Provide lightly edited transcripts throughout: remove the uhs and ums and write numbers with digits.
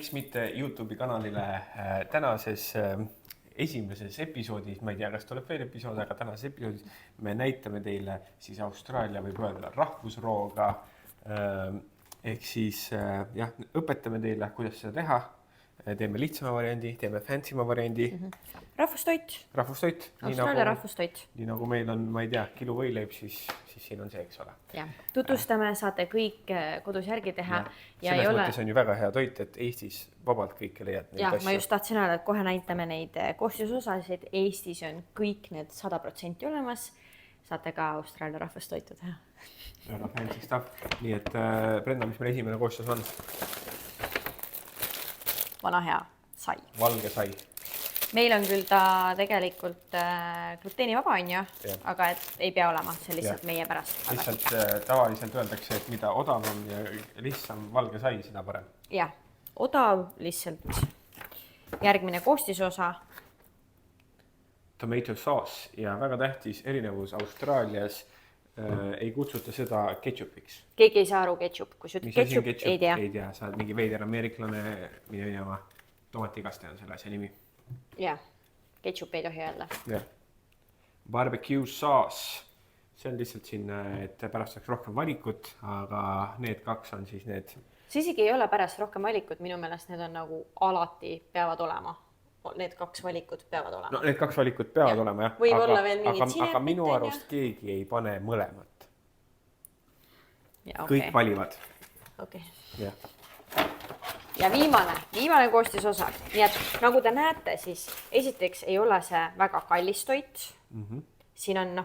miks mitte YouTube'i kanalile tänases esimeses episoodis, ma ei tea, kas tuleb veel episood, aga tänases episoodis me näitame teile siis Austraalia võib öelda rahvusrooga ehk siis jah, õpetame teile, kuidas seda teha. Teeme lihtsama variandi, teeme fancyma variandi. Rahvustoit. Rahvustoit. Austraalia rahvustoit. Nii nagu meil on, ma ei tea, kilo võileib, siis siin on see, eks ole. Ja. Tutvustame, saate kõik kodus järgi teha. Ja selles mõttes on ju väga hea toit, et Eestis vabalt kõike leiad. Ja, ma just tahtsin öelda, et kohe näitame neid koostisosasid. Eestis on kõik need 100% olemas. Saate ka Austraalia rahvustoitu teha. Väga fancy stuff. Nii et Brenda, mis meil esimene koostis on? Vana hea sai. Valge sai. Meil on küll ta tegelikult gluteenivaba on ju, aga et ei pea olema, see lihtsalt meie pärast. Lihtsalt tavaliselt öeldakse, et mida odavam ja lihtsam valge sai, seda parem. Jah, odav lihtsalt. Järgmine koostisosa. Tomato sauce ja väga tähtis erinevus Austraalias ei kutsuta seda ketchupiks. Keegi ei saa aru ketchup, kui sa ketchup ei tea. Ei tea, sa oled mingi veider ameeriklane, minema tomatikaste on selle asja nimi. Jah, ketchup ei tohi öelda. Jah. Barbecue sauce, see on lihtsalt siin, et pärast saaks rohkem valikut, aga need kaks on siis need. See isegi ei ole pärast rohkem valikut, minu meelest need on nagu alati peavad olema. Need kaks valikut peavad olema. No need kaks valikut peavad olema, jah. Võib olla veel mingid sinepid. Aga minu arust keegi ei pane mõlemat. Ja, kõik valivad. Okay. Ja. Ja viimane koostisosa. Nii et nagu te näete, siis esiteks ei ole see väga kallis toit. Siin on,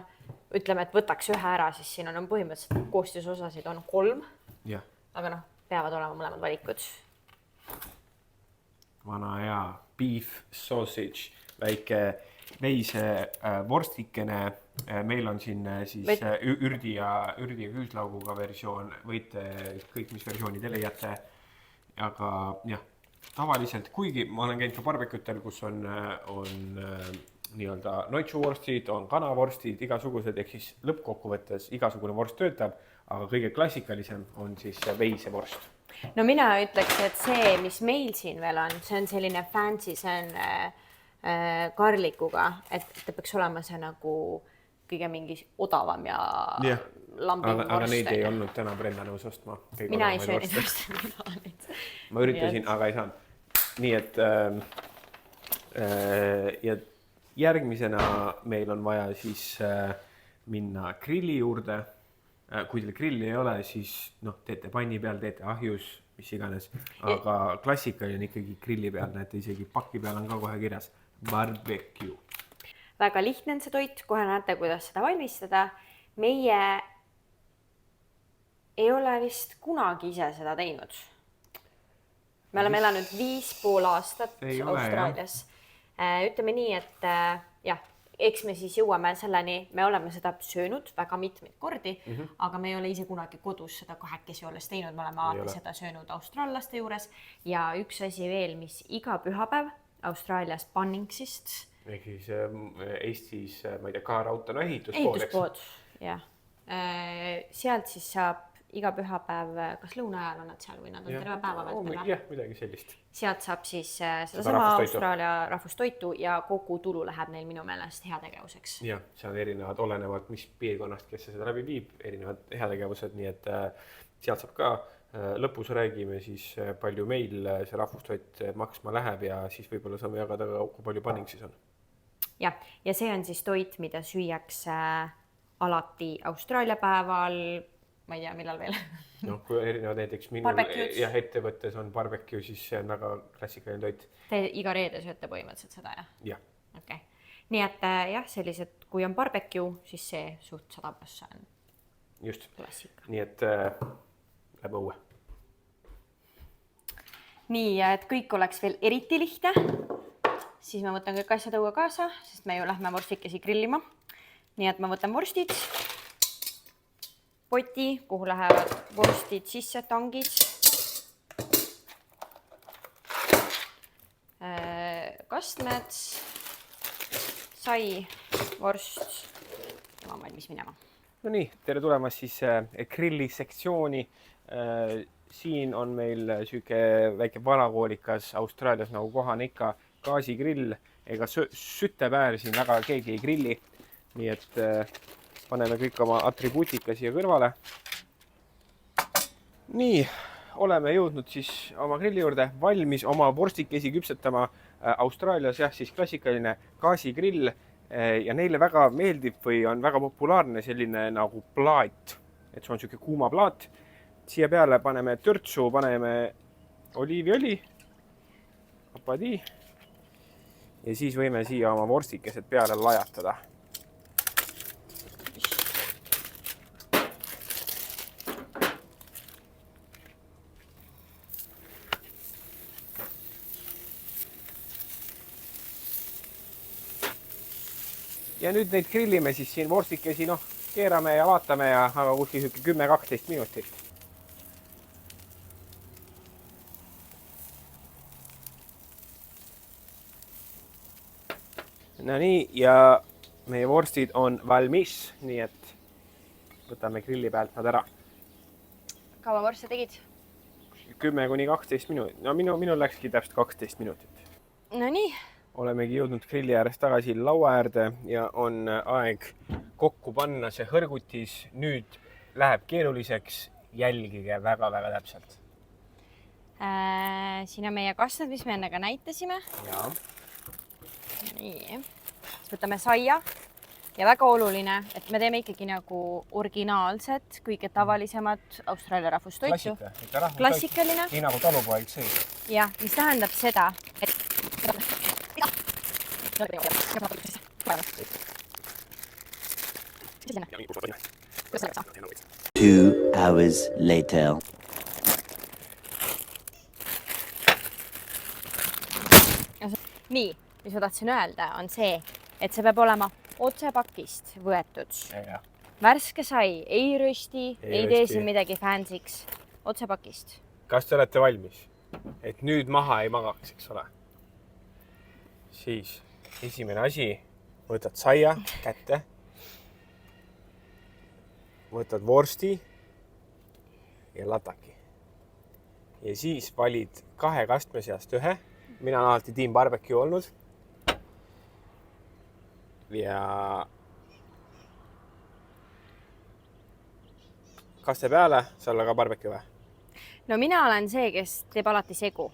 ütleme, et võtaks ühe ära, siis siin on põhimõtteliselt koostisosasid on 3. Ja. Aga peavad olema mõlemad valikud. Vana hea beef sausage, väike veise vorstikene. Meil on siin siis ürdi ja küüslauguga versioon. Võite kõik, mis versiooni te leiate. Aga jah, tavaliselt, kuigi ma olen käinud ka barbecutel, kus on nii-öelda noitsuvorstid, on kanavorstid, igasugused, ehk siis lõppkokkuvõttes igasugune vorst töötab, aga kõige klassikalisem on siis veise vorst. No mina ütleks, et see, mis meil siin veel on, see on selline fancy, see on karlikuga, et ta peaks olema see nagu kõige mingi odavam ja lambim vorst. Aga neid ei olnud täna Brenda nõus ostma. Mina ei söö neid osta. Ma üritasin, aga ei saanud. Nii et ja järgmisena meil on vaja siis minna grilli juurde. Kui teil grilli ei ole, siis teete panni peal, teete ahjus, mis iganes. Aga klassika on ikkagi grilli peal, näete isegi paki peal on ka kohe kirjas barbecue. Väga lihtne on see toit, kohe näete, kuidas seda valmistada. Meie ei ole vist kunagi ise seda teinud. Me oleme elanud 5,5 aastat Austraalias. Ütleme nii, et jah, eks me siis jõuame selleni, me oleme seda söönud väga mitmeid kordi, aga me ei ole ise kunagi kodus seda kahekesi olles teinud, me oleme alati seda söönud austraallaste juures. Ja üks asi veel, mis iga pühapäev Austraalias Bunningsist. Ehk siis Eestis, ma ei tea, Kaarauta on ehituspood, jah. Sealt siis saab iga pühapäev, kas lõuna ajal on nad seal või nad on terve päeva vältel? Jah, midagi sellist. Sealt saab siis seda sama Austraalia rahvustoitu ja kogu tulu läheb neil minu meelest heategevuseks. Jah, see on erinevad, olenevad mis piirkonnast, kes seda läbi viib, erinevad heategevused, nii et sealt saab ka lõpus räägime siis palju meil see rahvustoit maksma läheb ja siis võib-olla saame jagada ka, kui palju Bunningsis on. Jah, ja see on siis toit, mida süüakse alati Austraalia päeval, ma ei tea, millal veel. Kui erinevad näiteks minul ja ettevõttes on barbecue, siis see on väga klassikaline toit. Te iga reede sööte põhimõtteliselt seda, jah? Jah. Okay. Nii et jah, sellised, kui on barbecue, siis see suht 100% on just. Klassika. Nii et läbi õue. Nii, et kõik oleks veel eriti lihtne, siis ma võtan kõik asjad õue kaasa, sest me ju lähme vorstikesi grillima. Nii et ma võtan vorstid. Poti, kuhu lähevad vorstid sisse, tangid, kastmed, sai, vorst ja ma olen valmis minema. no nii, tere tulemast siis grilli sektsiooni. Siin on meil siuke väike vanakoolikas Austraalias nagu kohane ikka gaasigrill. Ega süttepäär siin väga keegi ei grilli. Nii et paneme kõik oma atribuutika siia kõrvale. Nii, oleme jõudnud siis oma grilli juurde, valmis oma vorstikesi küpsetama. Austraalias jah, siis klassikaline gaasigrill ja neile väga meeldib või on väga populaarne selline nagu plaat, et see on siuke kuuma plaat. Siia peale paneme törtsu, paneme oliiviõli, apadi ja siis võime siia oma vorstikesed peale lajatada. Ja nüüd neid grillime siis siin vorstikesi, keerame ja vaatame ja aga kuskil 10-12 minutit. No nii, ja meie vorstid on valmis, nii et võtame grilli pealt nad ära. Kaua vorste tegid? 10-12 minutit. No minul läkski täpselt 12 minutit. No nii. Olemegi jõudnud grilli äärest tagasi laua äärde ja on aeg kokku panna see hõrgutis. Nüüd läheb keeruliseks, jälgige väga-väga täpselt. Siin on meie kastad, mis me enne ka näitasime. Ja. Nii. Võtame saia ja väga oluline, et me teeme ikkagi nagu originaalset, kõige tavalisemat Austraalia rahvustoitu. Klassikaline. Nii nagu talupoeg see. Ja, mis tähendab seda, et 2 hours later. Nii, mis ma tahtsin öelda, on see, et see peab olema otsepakist võetud. Ja. Värske sai, ei rösti, ei tee siin midagi fansiks. Otsepakist. Kas te olete valmis? Et nüüd maha ei magaks, eks ole? Siis esimene asi, võtad saia kätte, võtad vorsti ja lataki. Ja siis valid 2 kastme seast ühe. Mina olen alati Team Barbecue olnud. Ja kaste peale, sa olla ka barbecue või? No mina olen see, kes teeb alati segu.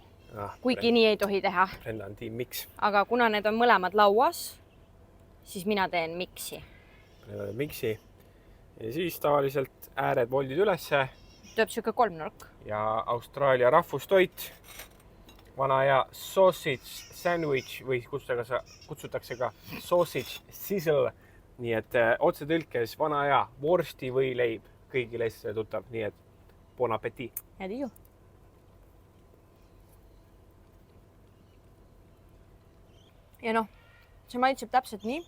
Kuigi nii ei tohi teha. Brenda on Team Mix. Aga kuna need on mõlemad lauas, siis mina teen mixi. Brenda teeb mixi. Ja siis tavaliselt ääred voldid ülesse. Tuleb siuke 3-nurk. Ja Austraalia rahvustoit. Vana ja sausage sandwich või kutsutakse ka sausage sizzle. Nii et otse tõlkes vana ja vorsti või leib. Kõigile Eestile tuttav. Nii et bon appétit. Head isu. Ja see maitseb täpselt nii,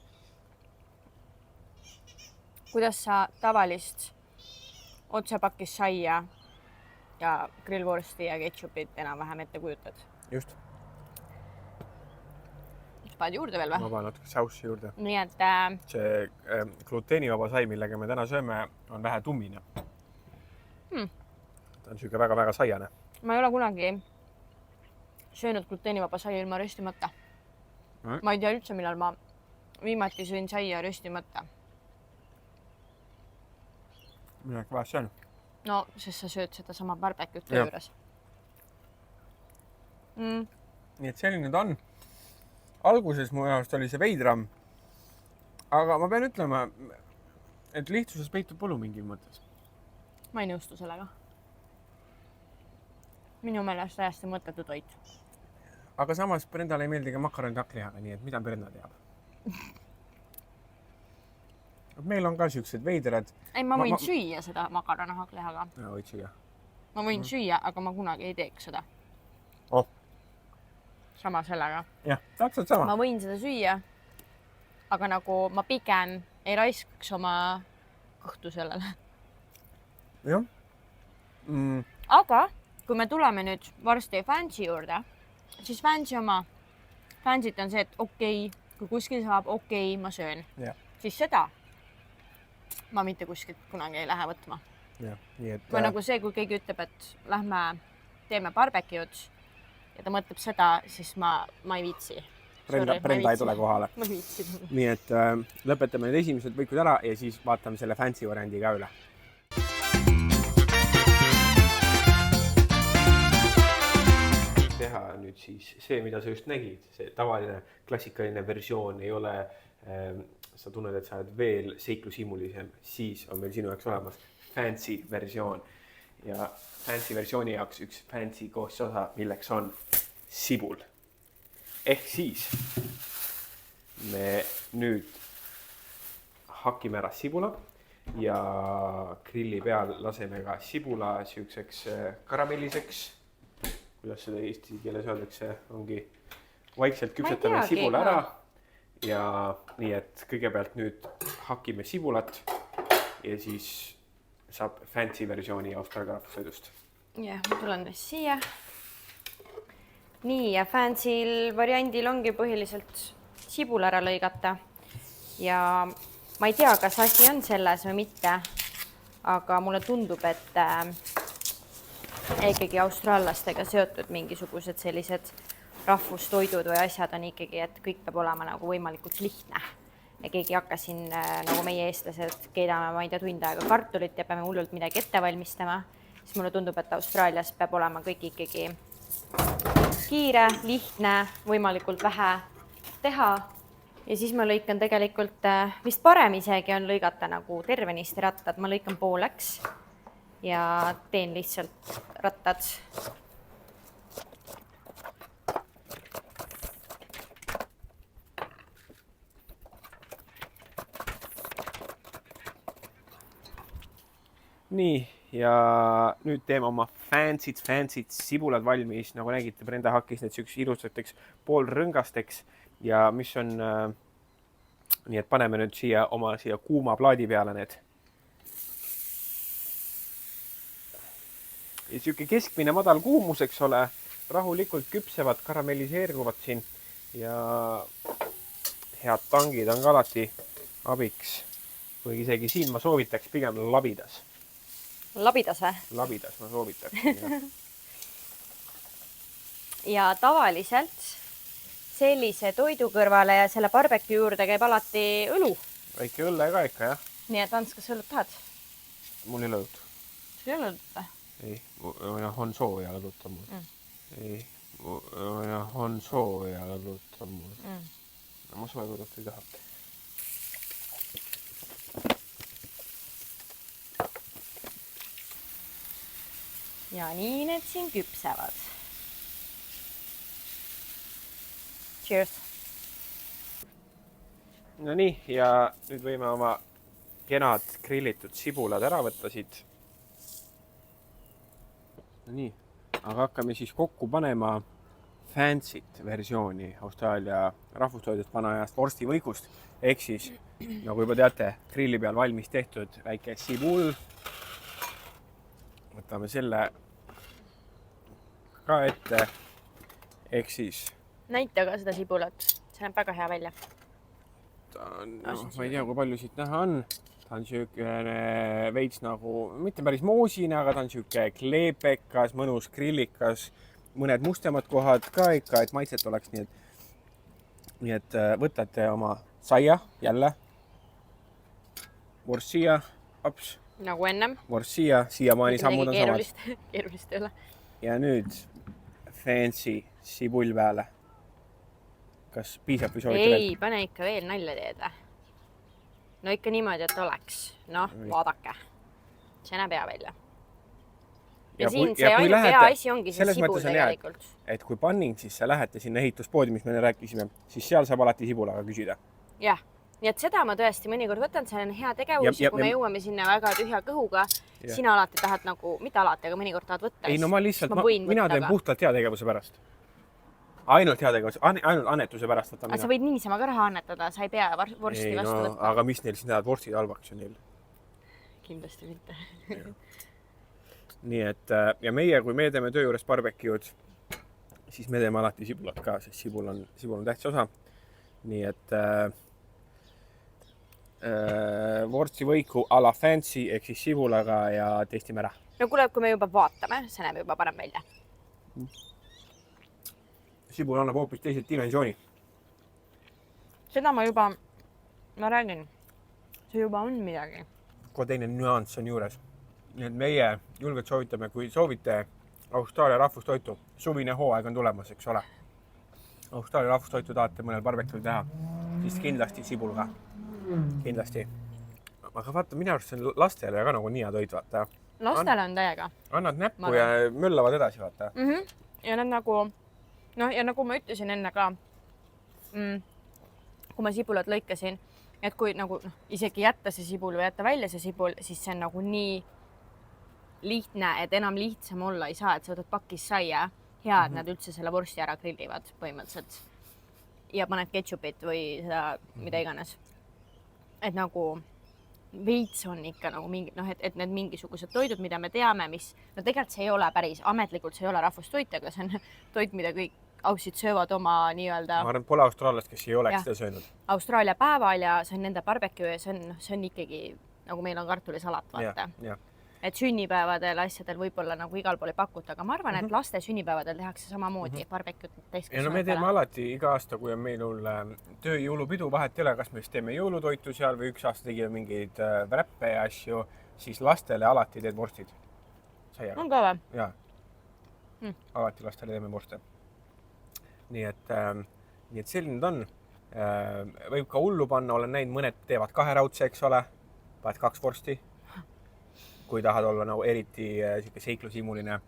kuidas sa tavalist otsepakis saia ja grillvorsti ja ketšupit enam-vähem ette kujutad. Just. Paned juurde veel või? Ma panen natuke saussi juurde. Nii et... See gluteenivaba sai, millega me täna sööme, on vähe tummine. Ta on siuke väga-väga saiane. Ma ei ole kunagi söönud gluteenivaba saia ilma röstimata. Ma ei tea üldse, millal ma viimati sõin saia röstimata. Midagi vahest söön. No, sest sa sööd seda sama barbecue't töö juures. Nii et selline ta on. Alguses mu jaost oli see veidram. Aga ma pean ütlema, et lihtsuses peitub põlu mingi mõttes. Ma ei nõustu sellega. Minu meelest täiesti mõttetu toit. Aga samas Brendale ei meeldi ka makaronid hakklihaga, nii et mida Brenda teab? Meil on ka siuksed veidrad. Ei, ma võin süüa seda makarona hakklihaga. Ja, võid süüa. Ma võin süüa, aga ma kunagi ei teeks seda. Sama sellega. Jah, täpselt sama. Ma võin seda süüa, aga nagu ma pigem ei raiskaks oma kõhtu sellele. Jah. Aga kui me tuleme nüüd varsti fancy juurde, siis fancy oma fancy't on see, et okei, kui kuskil saab okei, ma söön. Ja. Siis seda ma mitte kuskilt kunagi ei lähe võtma. jah, nii et või nagu see, kui keegi ütleb, et lähme teeme barbecue'd ja ta mõtleb seda, siis ma ei viitsi. Brenda ei tule kohale. Ma ei viitsi. Nii et lõpetame need esimesed võikud ära ja siis vaatame selle fancy variandi ka üle. Teha nüüd siis see, mida sa just nägid, see tavaline klassikaline versioon ei ole, sa tunned, et sa oled veel seiklushimulisem, siis on meil sinu jaoks olemas fancy versioon. Ja fancy versiooni jaoks üks fancy koososa, milleks on sibul. Ehk siis me nüüd hakime ära sibula ja grilli peal laseme ka sibula siukseks karamelliseks. Kuidas seda eesti keeles öeldakse, ongi vaikselt küpsetame sibula ära ja nii, et kõigepealt nüüd hakime sibulat ja siis saab fancy versiooni Austraalia rahvustoidust. Jah, ma tulen siia. Nii, ja fancy'l variandil ongi põhiliselt sibul ära lõigata ja ma ei tea, kas asi on selles või mitte, aga mulle tundub, et ikkagi austraallastega seotud mingisugused sellised rahvustoidud või asjad on ikkagi, et kõik peab olema nagu võimalikult lihtne. Ja keegi hakka siin, nagu meie eestlased, keedame, ma ei tea, tund aega kartulit ja peame hullult midagi ette valmistama, siis mulle tundub, et Austraalias peab olema kõik ikkagi kiire, lihtne, võimalikult vähe teha. Ja siis ma lõikan tegelikult, vist parem isegi on lõigata nagu tervenisti rattad, ma lõikan pooleks ja teen lihtsalt rattad. Nii, ja nüüd teeme oma fancy'd sibulad valmis, nagu nägite, Brenda hakkis need siuks ilusateks poolrõngasteks ja mis on, nii et paneme nüüd siia kuuma plaadi peale need. Ja siuke keskmine madal kuumus, eks ole, rahulikult küpsevad, karamelliseeruvad siin ja head tangid on ka alati abiks, kuigi isegi siin ma soovitaks pigem labidas. Labidas või? Labidas ma soovitaks. Ja tavaliselt sellise toidu kõrvale ja selle barbecue juurde käib alati õlu. Väike õlle ka ikka, jah. Nii et Ants, kas õlut tahad? Mul ei ole õlut. Sul ei ole õlut või? Ei, on sooja õlut on mul. Ei, on sooja õlut on mul. Ma sooja õlut ei taha. Ja nii need siin küpsevad. Cheers! No nii, ja nüüd võime oma kenad grillitud sibulad ära võtta siit. No nii, aga hakkame siis kokku panema fancy't versiooni Austraalia rahvustoidust vanajast vorstivõikust. Ehk siis, nagu juba teate, grilli peal valmis tehtud väike sibul. Võtame selle ka ette, ehk siis näita ka seda sibulat, see näeb väga hea välja. Ta on, ma ei tea, kui palju siit näha on. Ta on siukene veits nagu, mitte päris moosine, aga ta on siuke kleepekas, mõnus grillikas, mõned mustemad kohad ka ikka, et maitset oleks. Nii et võtate oma saia jälle, vorsia, aps. Nagu ennem. Vorsia, siiamaani sammud on samad. Keerulist ei ole. Ja nüüd fancy sibull peale. Kas piisab või soovite veel? Ei, pane ikka veel nalja teeda. No ikka niimoodi, et oleks. Noh, vaadake. See näeb hea välja. Ja siin see ainuke hea asi ongi see sibul tegelikult. Et kui panning, siis sa lähete sinna ehituspoodi, mis me rääkisime, siis seal saab alati sibulaga küsida. Jah, nii et seda ma tõesti mõnikord võtan, see on hea tegevus ja kui me jõuame sinna väga tühja kõhuga, sina alati tahad nagu, mitte alati, aga mõnikord tahad võtta. Ei, no ma lihtsalt, mina teen puhtalt hea tegevuse pärast. Ainult hea tegevus, ainult annetuse pärast. Aga sa võid niisama ka raha annetada, sa ei pea vorsti vastu võtta. Aga mis neil siin näevad, vorstid halvaks ju neil? Kindlasti mitte. Nii et, ja meie, kui me teeme töö juures barbecue'd, siis me teeme alati sibulat ka, sest sibul on tähtis osa. Nii et vorstivõiku a la fancy ehk siis sibulaga ja testime ära. no kuule, kui me juba vaatame, see näeb juba parem välja. Sibul annab hoopis teiselt dimensiooni. Seda ma räägin, see juba on midagi. Kohe teine nüanss on juures. Nii et meie julgelt soovitame, kui soovite Austraalia rahvustoitu, suvine hooaeg on tulemas, eks ole. Austraalia rahvustoitu tahate mõnel barbecue'l teha, siis kindlasti sibulga. Kindlasti. Aga vaata, minu arust see on lastele ka nagu nii hea toit, vaata. Lastele on täiega. Annad näppu ja möllavad edasi, vaata. Ja nad nagu, ja nagu ma ütlesin enne ka, kui ma sibulat lõikasin, et kui nagu isegi jätta see sibul või jätta välja see sibul, siis see on nagu nii lihtne, et enam lihtsam olla ei saa, et sa võtad pakis saia, hea, et nad üldse selle vorsti ära grillivad põhimõtteliselt ja paned ketšupit või seda mida iganes. Et nagu veits on ikka nagu mingi, et need mingisugused toidud, mida me teame, mis, no tegelikult see ei ole päris, ametlikult see ei ole rahvustoit, aga see on toit, mida kõik aussid söövad oma nii-öelda. Ma arvan, et pole austraallast, kes ei oleks seda söönud. Austraalia päeval ja see on nende barbecue ja see on ikkagi nagu meil on kartulisalat, vaata. Et sünnipäevadel asjadel võib-olla nagu igal pool ei pakuta, aga ma arvan, et laste sünnipäevadel tehakse samamoodi barbecue ja no me teeme alati iga aasta, kui on meil töö jõulupidu, vahet ei ole, kas me siis teeme jõulutoitu seal või üks aasta tegime mingeid wrappe ja asju, siis lastele alati teed vorstid. On ka või? Jaa. Alati lastele teeme vorste. Nii et selline ta on. Võib ka hullu panna, olen näinud, mõned teevad 2 raudse, eks ole, paned 2 vorsti. Kui tahad olla nagu eriti seiklusimuline.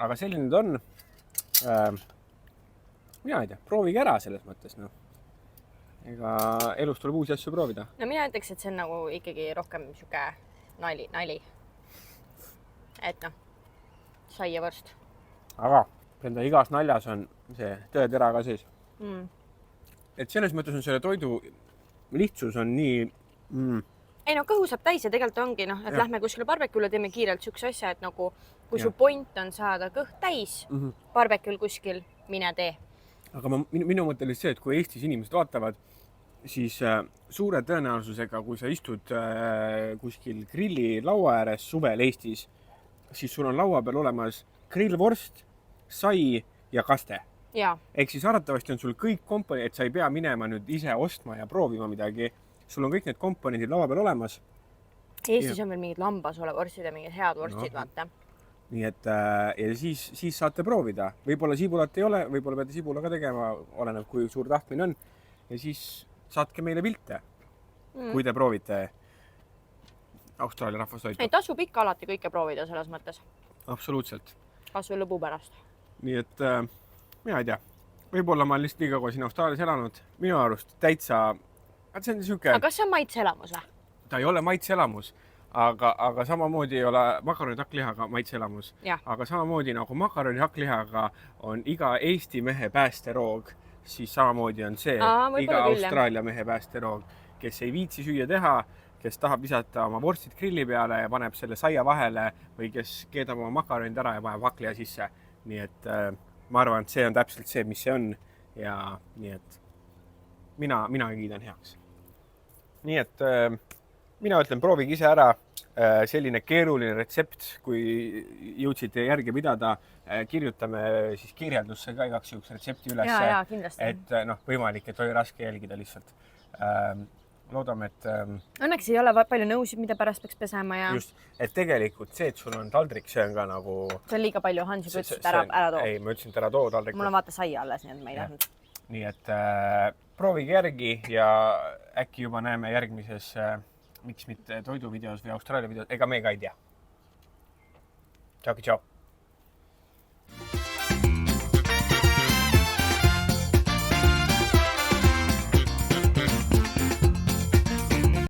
Aga selline ta on. Mina ei tea, proovige ära selles mõttes. No. Ega elus tuleb uusi asju proovida. No mina ütleks, et see on nagu ikkagi rohkem siuke nali. Et saia vorst. Aga enda igas naljas on see tõetera ka sees. Et selles mõttes on selle toidu lihtsus on nii... Ei no kõhu saab täis ja tegelikult ongi, et lähme kuskile barbecue'le, teeme kiirelt sükse asja, et nagu kui su point on saada kõht täis barbecue'l kuskil, mine tee. Aga minu mõte oli see, et kui Eestis inimesed vaatavad, siis suure tõenäosusega, kui sa istud kuskil grilli laua ääres suvel Eestis, siis sul on laua peal olemas grillvorst, sai ja kaste. Ehk siis arvatavasti on sul kõik komponendid, et sa ei pea minema nüüd ise ostma ja proovima midagi. Sul on kõik need komponendid laua peal olemas. Eestis on veel mingid lambasole vorstid ja mingid head vorstid, vaata. Nii et ja siis saate proovida. Võib-olla sibulat ei ole, võib-olla peate sibula ka tegema, oleneb kui suur tahtmine on. Ja siis saatke meile pilte, kui te proovite Austraalia rahvustoitu. Ei tasub ikka alati kõike proovida selles mõttes. Absoluutselt. Kas või lõbu pärast. Nii et mina ei tea. Võib-olla ma olen lihtsalt liiga koos siin Austraalias elanud. Minu arust täitsa... See on siuke... Aga kas see on maitseelamus või? Ta ei ole maitseelamus, aga samamoodi ei ole makaroni hakklihaga maitseelamus. Aga samamoodi nagu makaroni hakklihaga on iga Eesti mehe päästeroog, siis samamoodi on see iga Austraalia mehe päästeroog, kes ei viitsi süüa teha, kes tahab lisata oma vorstid grilli peale ja paneb selle saia vahele või kes keedab oma makaronid ära ja paneb hakkliha sisse. Nii et ma arvan, et see on täpselt see, mis see on ja nii et mina kiidan heaks. Nii et mina ütlen, proovige ise ära selline keeruline retsept, kui jõudsite järgi pidada, kirjutame siis kirjeldusse ka igaks juhuks retsepti üles. Ja, kindlasti. Et võimalik, et oli raske jälgida lihtsalt. Loodame, et... Õnneks ei ole palju nõusid, mida pärast peaks pesema ja... Just, et tegelikult see, et sul on taldrik, see on ka nagu... See on liiga palju, Hans juba ütles, et ära too. Ei, ma ütlesin, et ära too taldrik. Mul on vaata saia alles, nii et ma ei tahtnud. Nii et proovige järgi ja äkki juba näeme järgmises, miks mitte toiduvideos või Austraalia videos, ega me ka ei tea. Tšau.